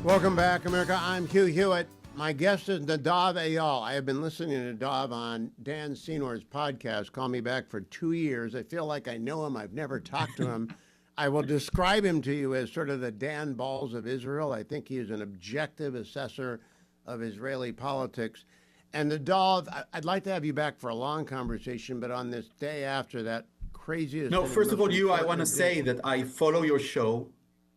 Welcome back, America. I'm Hugh Hewitt. My guest is Nadav Eyal. I have been listening to Nadav on Dan Senor's podcast, Call Me Back, for 2 years. I feel like I know him. I've never talked to him. I will describe him to you as sort of the Dan Balz of Israel. I think he is an objective assessor of Israeli politics. And Nadav, I'd like to have you back for a long conversation, but on this day after that craziest... No, first of all, you, I want to say that I follow your show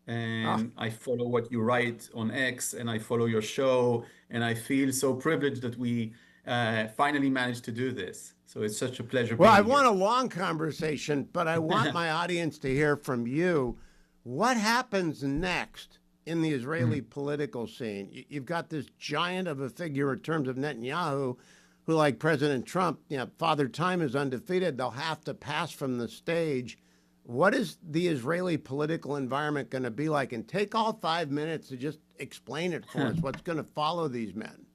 and I follow what you write on X and I follow your show and I feel so privileged that we finally managed to do this. So it's such a pleasure Well, being I here. want a long conversation, but I want my audience to hear from you. What happens next in the Israeli political scene? You've got this giant of a figure in terms of Netanyahu, who, like President Trump, Father Time is undefeated. They'll have to pass from the stage. What is the Israeli political environment going to be like? And take all 5 minutes to just explain it for us. What's going to follow these men?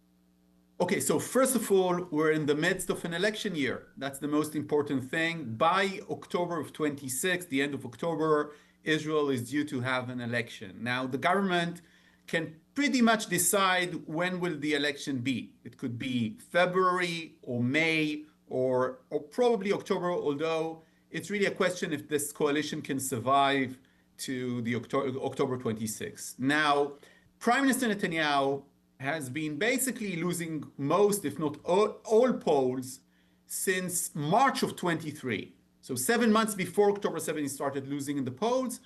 Okay, so first of all, we're in the midst of an election year. That's the most important thing. By October of 26, the end of October, Israel is due to have an election. Now, the government can pretty much decide when will the election be. It could be February or May or probably October, although it's really a question if this coalition can survive to the October 26th. Now, Prime Minister Netanyahu has been basically losing most, if not all polls since March of 23. So 7 months before October 7, he started losing in the polls.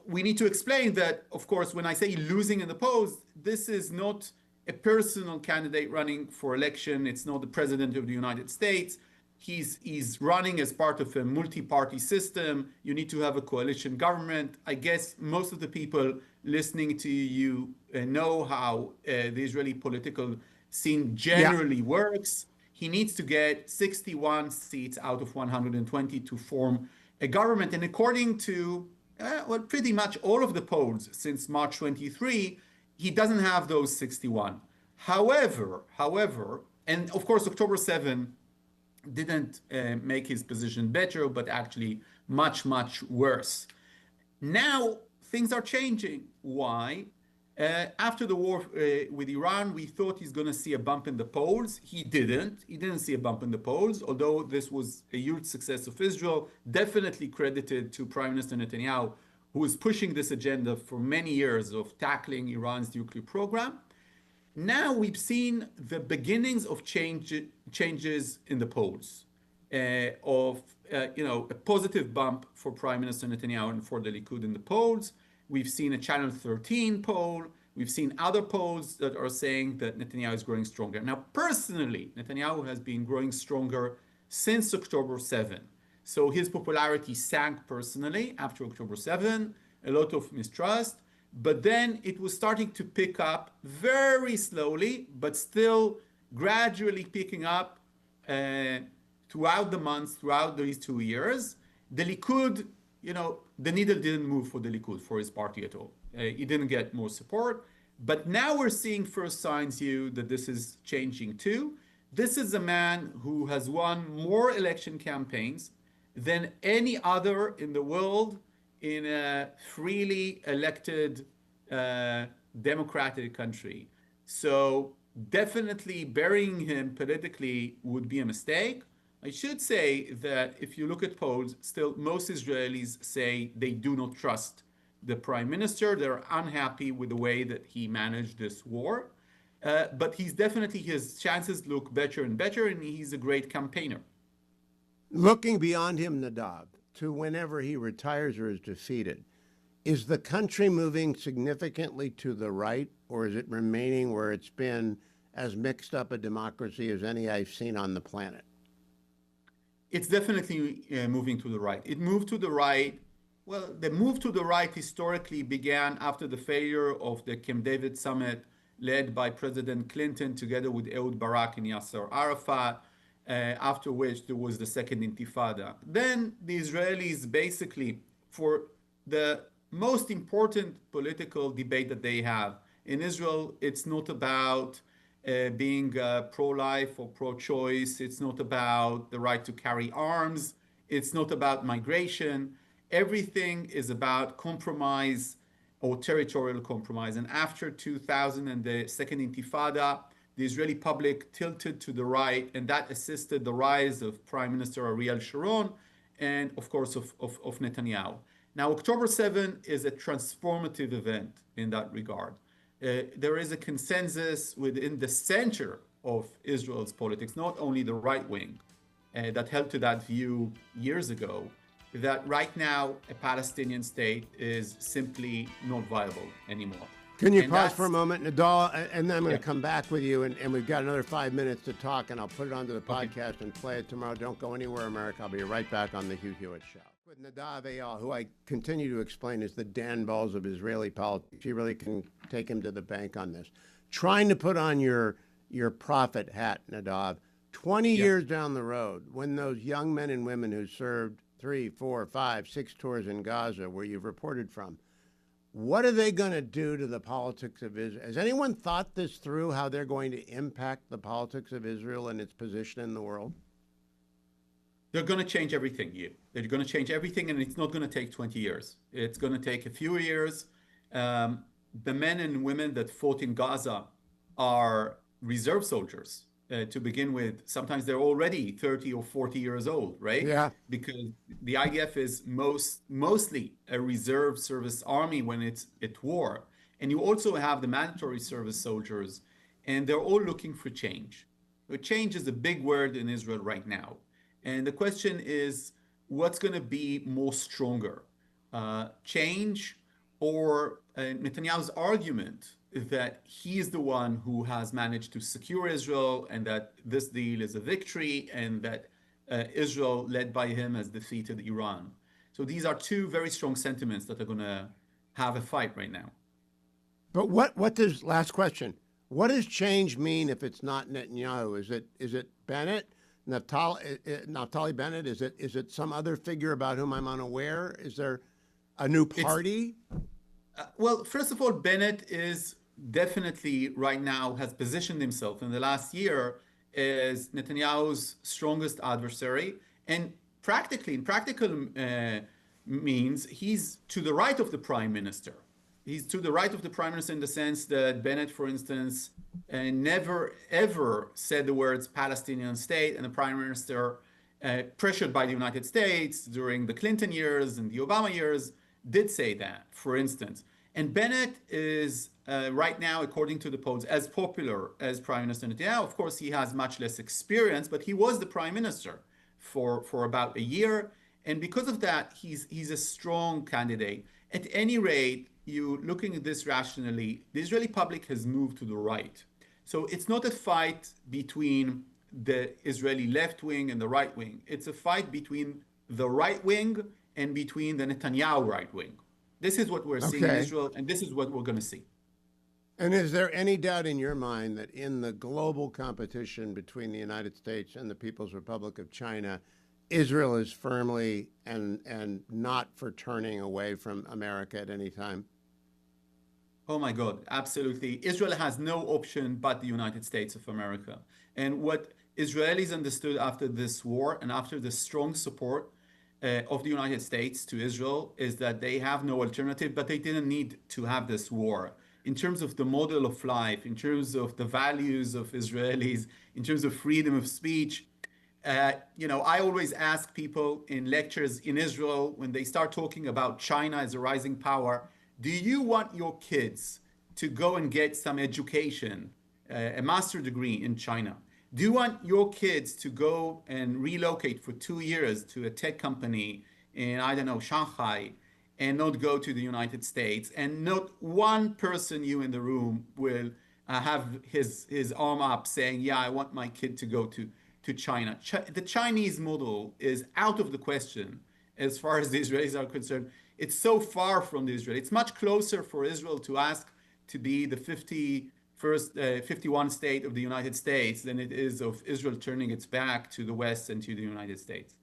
We need to explain that, of course, when I say losing in the polls, this is not a personal candidate running for election. It's not the president of the United States. He's running as part of a multi-party system. You need to have a coalition government. I guess most of the people listening to you know how the Israeli political scene generally works. He needs to get 61 seats out of 120 to form a government. And according to, pretty much all of the polls since March 23, he doesn't have those 61. However, and of course, October 7 didn't make his position better, but actually much, much worse. Now, things are changing. Why? After the war with Iran, we thought he's going to see a bump in the polls. He didn't. He didn't see a bump in the polls, although this was a huge success of Israel, definitely credited to Prime Minister Netanyahu, who was pushing this agenda for many years of tackling Iran's nuclear program. Now we've seen the beginnings of changes in the polls, a positive bump for Prime Minister Netanyahu and for the Likud in the polls. We've seen a Channel 13 poll. We've seen other polls that are saying that Netanyahu is growing stronger. Now, personally, Netanyahu has been growing stronger since October 7. So his popularity sank personally after October 7, a lot of mistrust. But then it was starting to pick up very slowly, but still gradually picking up throughout the months, throughout these 2 years. The Likud, the needle didn't move for the Likud, for his party at all. He didn't get more support. But now we're seeing first signs, Hugh, that this is changing too. This is a man who has won more election campaigns than any other in the world in a freely elected democratic country. So definitely burying him politically would be a mistake. I should say that if you look at polls, still most Israelis say they do not trust the prime minister. They're unhappy with the way that he managed this war. But his chances look better and better, and he's a great campaigner. Looking beyond him, Nadav, to whenever he retires or is defeated, is the country moving significantly to the right, or is it remaining where it's been as mixed up a democracy as any I've seen on the planet? It's definitely moving to the right. It moved to the right. Well, the move to the right historically began after the failure of the Camp David summit led by President Clinton together with Ehud Barak and Yasser Arafat, after which there was the second intifada. Then the Israelis basically, for the most important political debate that they have in Israel, it's not about being pro-life or pro-choice. It's not about the right to carry arms. It's not about migration. Everything is about compromise or territorial compromise. And after 2000 and the Second Intifada, the Israeli public tilted to the right, and that assisted the rise of Prime Minister Ariel Sharon and, of course, of Netanyahu. Now, October 7 is a transformative event in that regard. There is a consensus within the center of Israel's politics, not only the right wing that held to that view years ago, that right now a Palestinian state is simply not viable anymore. Can you pause for a moment, Nadav? And then I'm going to come back with you, and we've got another 5 minutes to talk, and I'll put it onto the podcast and play it tomorrow. Don't go anywhere, America. I'll be right back on the Hugh Hewitt Show. With Nadav Eyal, who I continue to explain is the Dan Balz of Israeli politics. You really can take him to the bank on this. Trying to put on your prophet hat, Nadav, 20 years down the road, when those young men and women who served 3, 4, 5, 6 tours in Gaza, where you've reported from, what are they going to do to the politics of Israel? Has anyone thought this through, how they're going to impact the politics of Israel and its position in the world? They're going to change everything, Hugh. They're going to change everything, and it's not going to take 20 years. It's going to take a few years. The men and women that fought in Gaza are reserve soldiers to begin with. Sometimes they're already 30 or 40 years old, right? Yeah. Because the IDF is mostly a reserve service army when it's at war. And you also have the mandatory service soldiers, and they're all looking for change. Change is a big word in Israel right now. And the question is, what's going to be more stronger? Change or Netanyahu's argument that he is the one who has managed to secure Israel and that this deal is a victory and that Israel, led by him, has defeated Iran. So these are two very strong sentiments that are going to have a fight right now. But what does, last question, what does change mean if it's not Netanyahu? Is it Bennett? Naftali Bennett? Is it some other figure about whom I'm unaware? Is there a new party? Well, first of all, Bennett is definitely right now has positioned himself in the last year as Netanyahu's strongest adversary, and in practical means, he's to the right of the prime minister. He's to the right of the prime minister in the sense that Bennett, for instance, never ever said the words Palestinian state, and the prime minister, pressured by the United States during the Clinton years and the Obama years, did say that, for instance. And Bennett is right now, according to the polls, as popular as Prime Minister Netanyahu. Of course, he has much less experience, but he was the prime minister for about a year. And because of that, he's a strong candidate. At any rate, you looking at this rationally, the Israeli public has moved to the right. So it's not a fight between the Israeli left wing and the right wing. It's a fight between the right wing and between the Netanyahu right wing. This is what we're seeing in Israel, and this is what we're going to see. And is there any doubt in your mind that in the global competition between the United States and the People's Republic of China, Israel is firmly and not for turning away from America at any time? Oh my God, absolutely. Israel has no option but the United States of America. And what Israelis understood after this war and after the strong support of the United States to Israel is that they have no alternative, but they didn't need to have this war. In terms of the model of life, in terms of the values of Israelis, in terms of freedom of speech, I always ask people in lectures in Israel, when they start talking about China as a rising power, do you want your kids to go and get some education, a master's degree in China? Do you want your kids to go and relocate for 2 years to a tech company in, Shanghai, and not go to the United States? And not one person you in the room will have his arm up saying, yeah, I want my kid to go to China. The Chinese model is out of the question as far as the Israelis are concerned. It's so far from the Israel. It's much closer for Israel to ask to be the 51 state of the United States than it is of Israel turning its back to the West and to the United States.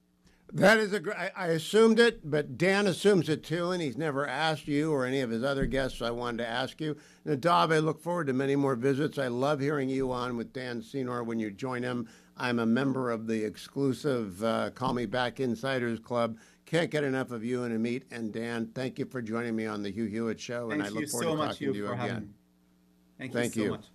That is I assumed it, but Dan assumes it too, and he's never asked you or any of his other guests. I wanted to ask you. Nadav, I look forward to many more visits. I love hearing you on with Dan Senor when you join him. I'm a member of the exclusive Call Me Back Insiders Club. Can't get enough of you and Amit and Dan. Thank you for joining me on the Hugh Hewitt Show, and I look forward to talking to you again. Thank you so much.